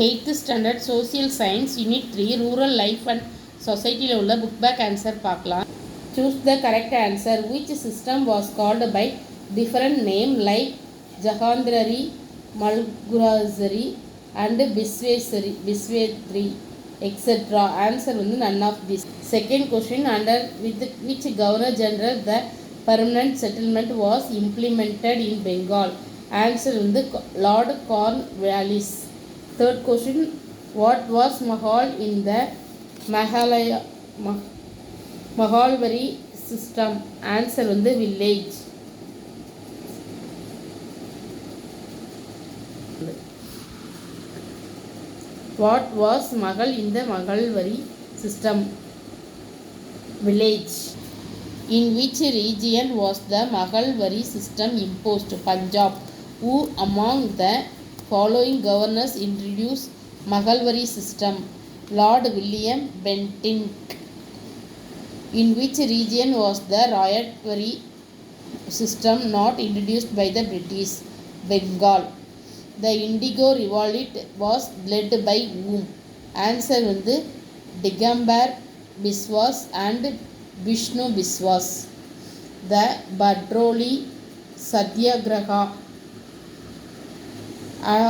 8th standard social science unit 3 rural life and சொசைட்டியில் உள்ள book back answer பார்க்கலாம். Choose the correct answer. Which system was called by different name like Jagirdari, Malguzari and Biswedari etcetera. Answer வந்து none of this. Second question, under which governor general the permanent settlement was implemented in Bengal. Answer வந்து Lord Cornwallis. Third question, what was Mahal in the Mahalwari system? Answer வந்து village. What was Mahal in the Mahalwari system? Village. In which region was the Mahalwari system imposed? Punjab. Who among the following governors introduced Mahalwari system? Lord William Bentinck. In which region was the Rayatwari system not introduced by the British? Bengal. The Indigo Revolt was led by whom? Answer வந்து Digambar Biswas and Vishnu Biswas. The Badroli Satyagraha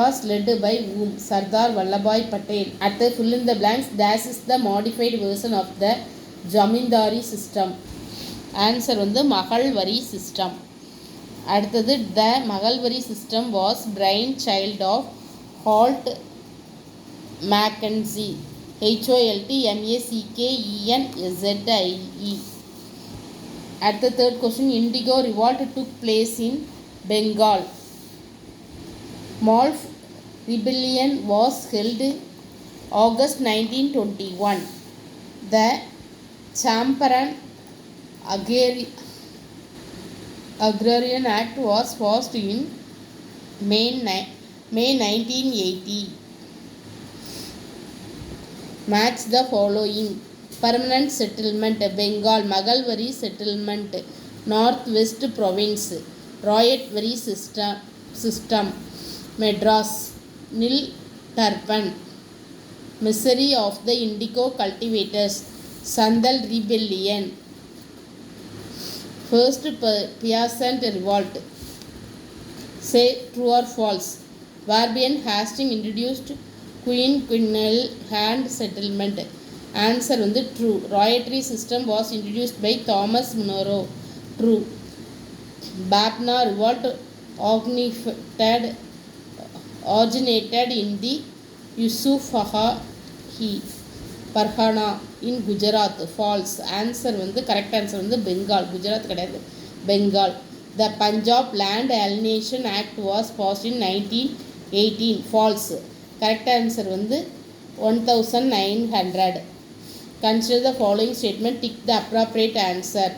was led by whom? Sardar Vallabhbhai Patel. At the fill in the blanks, dash is the modified version of the Jamindari system. Answer வந்து Mahalwari system. அடுத்தது the Mahalwari system was brainchild of Holt Mackenzie. HOLTMACKENZIE. At the third question, Indigo Revolt took place in Bengal. Malv Rebellion was held August 1921. The Champaran Agrarian Act was passed in May 1980. Match the following. Permanent settlement Bengal, Mahalwari settlement Northwest Province, Rayatwari system Madras, Nil Turban, Misery of the Indigo cultivators, Sandal Rebellion, First Peasant Revolt. Say true or false. Barbarian Hastings introduced Queen hand settlement. Answer வந்து true. Rayatwari system was introduced by Thomas Munro. True. Batna revolt originated in the Yusufzai Pargana in Gujarat. False. Answer வந்து correct answer வந்து Bengal. Gujarat கிடையாது, Bengal. The Punjab Land Alienation Act was passed in 1918. False. Correct answer வந்து 1900. Consider the following statement. Tick the appropriate answer.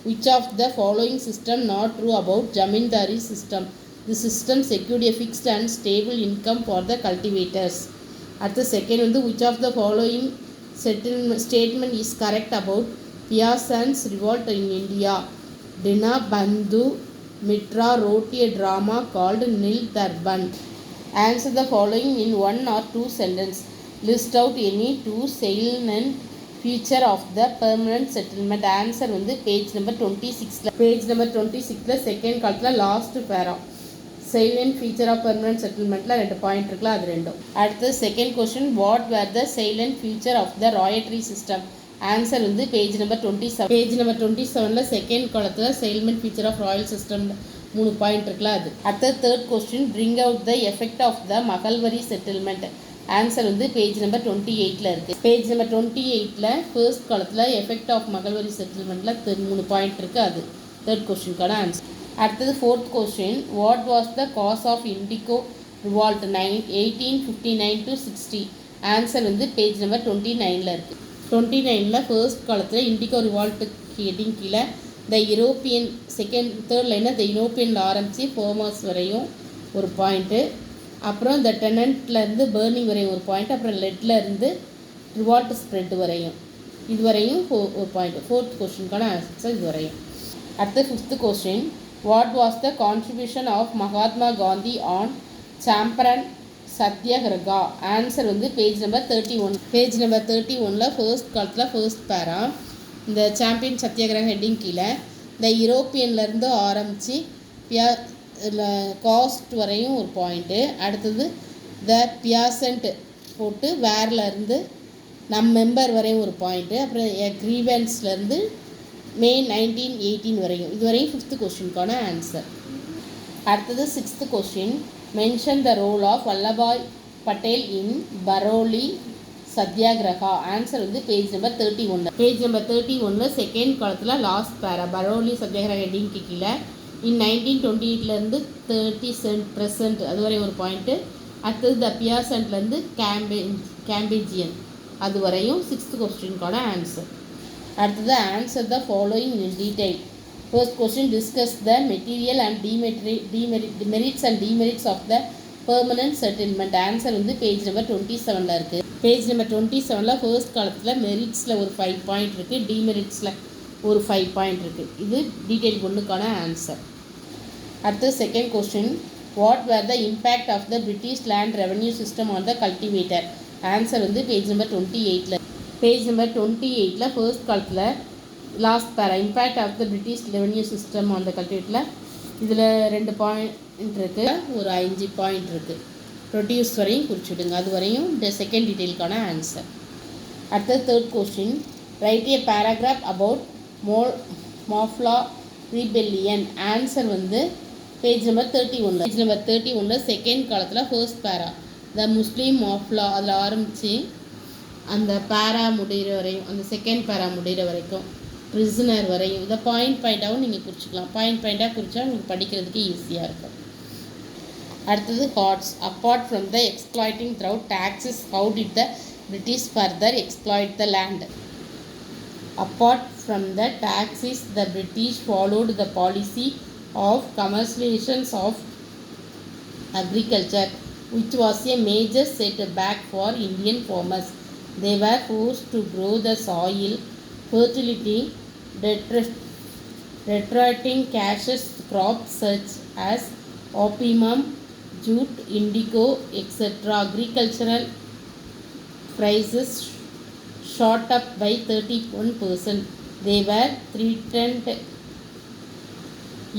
Which of the following system not true about Jamindari system? The system secured a fixed and stable income for the cultivators. At the second வந்து which of the following statement is correct about Peasants revolt in India? Dina Bandhu Mitra wrote a drama called Nil Turban. Answer the following in one or two sentences. List out any two salient feature of the permanent settlement. Answer வந்து page number 26. Page number 26 second காலத்தில் last para salient feature of permanent settlementல 2 point இருக்குல்ல, அது ரெண்டும். அடுத்து second question, what were the salient feature of the Rayatwari system? Answer வந்து page number 27. Page number 27ல second காலத்தில் salient feature of royal system 3 point இருக்குல்ல, அது. அடுத்த third question, bring out the effect of the Mahalwari settlement. Answer வந்து page number 28ல இருக்குது. Page number 28ல ஃபர்ஸ்ட் காலத்தில் எஃபெக்ட் ஆஃப் மகள்வரி செட்டில்மெண்ட்டில் 3 பாயிண்ட் இருக்குது, அது தேர்ட் கொஸ்டினுக்கான ஆன்சர். அடுத்தது fourth question, what was the cause of indigo revolt 1859 to 60? Answer வந்து பேஜ் நம்பர் 29ல இருக்குது. 29ல் ஃபர்ஸ்ட் காலத்தில் இண்டிகோ ரிவால்ட்டு ஹெட்டிங் கீழே த யூரோப்பியன் தேர்ட் லைனில் த யூரோப்பியனில் ஆரம்பித்து ஃபோமர்ஸ் வரையும் ஒரு பாயிண்ட்டு, அப்புறம் இந்த டெனண்ட்லேருந்து பேர்னிங் வரையும் ஒரு பாயிண்ட், அப்புறம் லெட்லேருந்து ரிவால்ட் ஸ்ப்ரெட் வரையும் இது வரையும் ஒரு பாயிண்ட். ஃபோர்த் கொஸ்டினுக்கான ஆன்சர் இது வரையும். அடுத்த fifth question, what was the contribution of Mahatma Gandhi on Champaran Satyagraha. Answer வந்து பேஜ் நம்பர் 31. பேஜ் நம்பர் 31ல் ஃபர்ஸ்ட் காலத்தில் ஃபர்ஸ்ட் பேரா இந்த சாம்பியன் சத்யாகிரக ஹெட்டிங் கீழே இந்த யூரோப்பியன்லேருந்து ஆரம்பித்து காஸ்ட் வரையும் ஒரு பாயிண்ட்டு, அடுத்தது த பியாசன்ட் போட்டு வேர்லேருந்து நம் மெம்பர் வரையும் ஒரு பாயிண்ட்டு, அப்புறம் க்ரீவன்ஸ்லேருந்து மே 1918 வரையும். இது வரையும் 5th கொஸ்டினுக்கான ஆன்சர். அடுத்தது 6th question. Mention the role of Vallabhbhai Patel in Bardoli Satyagraha. Answer வந்து பேஜ் நம்பர் 31. பேஜ் நம்பர் 31ல் செகண்ட் காலத்தில் லாஸ்ட் பேரா பரோலி சத்யாகிரகா ஹெட்டிங்க்கு கீழே இன் 1928லேருந்து 30% அது வரை ஒரு பாயிண்ட்டு, அடுத்தது த பியாசன்ட்லேருந்து கேம்பேஜியன் அது வரையும் 6th கொஸ்டினுக்கான ஆன்சர். அடுத்தது answer the following in detail. First question, discuss the material and merits and demerits of the permanent settlement. Answer வந்து பேஜ் நம்பர் 27ல் இருக்குது. பேஜ் நம்பர் 27ல் ஃபர்ஸ்ட் காலத்தில் மெரிட்ஸில் ஒரு 5 பாயிண்ட் இருக்குது, டிமெரிட்ஸில் ஒரு 5 பாயிண்ட் இருக்குது. இது டீட்டெயில் ஒன்றுக்கான ஆன்சர். அடுத்து second question, what were the impact of the British land revenue system on the cultivator. Answer வந்து பேஜ் நம்பர் 28ல். பேஜ் நம்பர் 28ல் ஃபர்ஸ்ட் காலத்தில் last para impact of the British revenue system on the கல்டிவேட்டரில் இதில் 2 point இருக்குது, ஒரு 5 point இருக்குது. Produce வரையும் குறிச்சிடுங்க, அது வரையும் செகண்ட் டீட்டெயிலுக்கான ஆன்சர். அடுத்தது third question, write a paragraph about Moplah rebellion. Answer வந்து பேஜ் நம்பர் 31. பேஜ் நம்பர் 31ல் செகண்ட் காலத்தில் ஃபர்ஸ்ட் பேரா த முஸ்லீம் மோஃப்லா அதில் ஆரம்பித்து அந்த பேரா முடிகிற வரையும், அந்த செகண்ட் பேரா முடிகிற வரைக்கும் ப்ரிசனர் வரையும் இதை பாயிண்டாகவும் நீங்கள் குறிச்சிக்கலாம். பாயிண்டாக குறித்தா உங்களுக்கு படிக்கிறதுக்கு ஈஸியாக இருக்கும். அடுத்தது hearts. Apart from the exploiting through taxes, how did the British further exploit the land. Apart from the taxes, the British followed the policy of commercialization of agriculture, which was a major setback for Indian farmers. They were forced to grow the soil fertility, deteriorating cautious crops such as opium, jute, indigo, etc. Agricultural prices shot up by 31%. They were threatened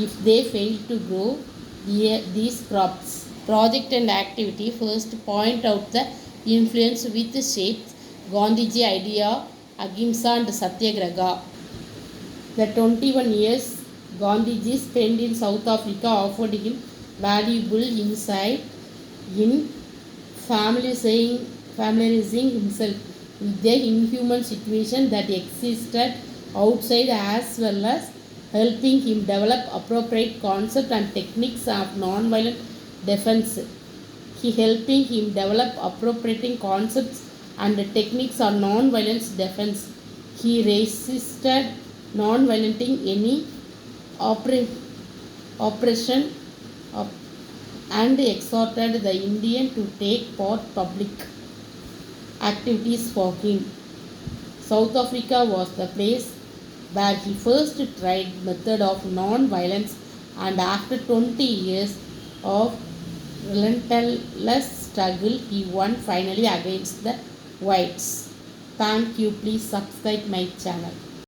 if they failed to grow these crops. Project and activity. First, point out the influence with shapes Gandhiji idea, Ahimsa and Satyagraha. The 21 years Gandhiji spent in South Africa offered him valuable insight in familiarizing himself with the inhuman situation that existed outside, as well as helping him develop appropriate concepts and techniques of non-violent defense. Helping him develop appropriate concepts and techniques of non-violence defense. He resisted non-violenting any oppression and exhorted the Indian to take part public activities for him. South Africa was the place where he first tried method of non-violence, and after 20 years of relentless struggle, he won finally against the whites. Thank you. Please subscribe my channel.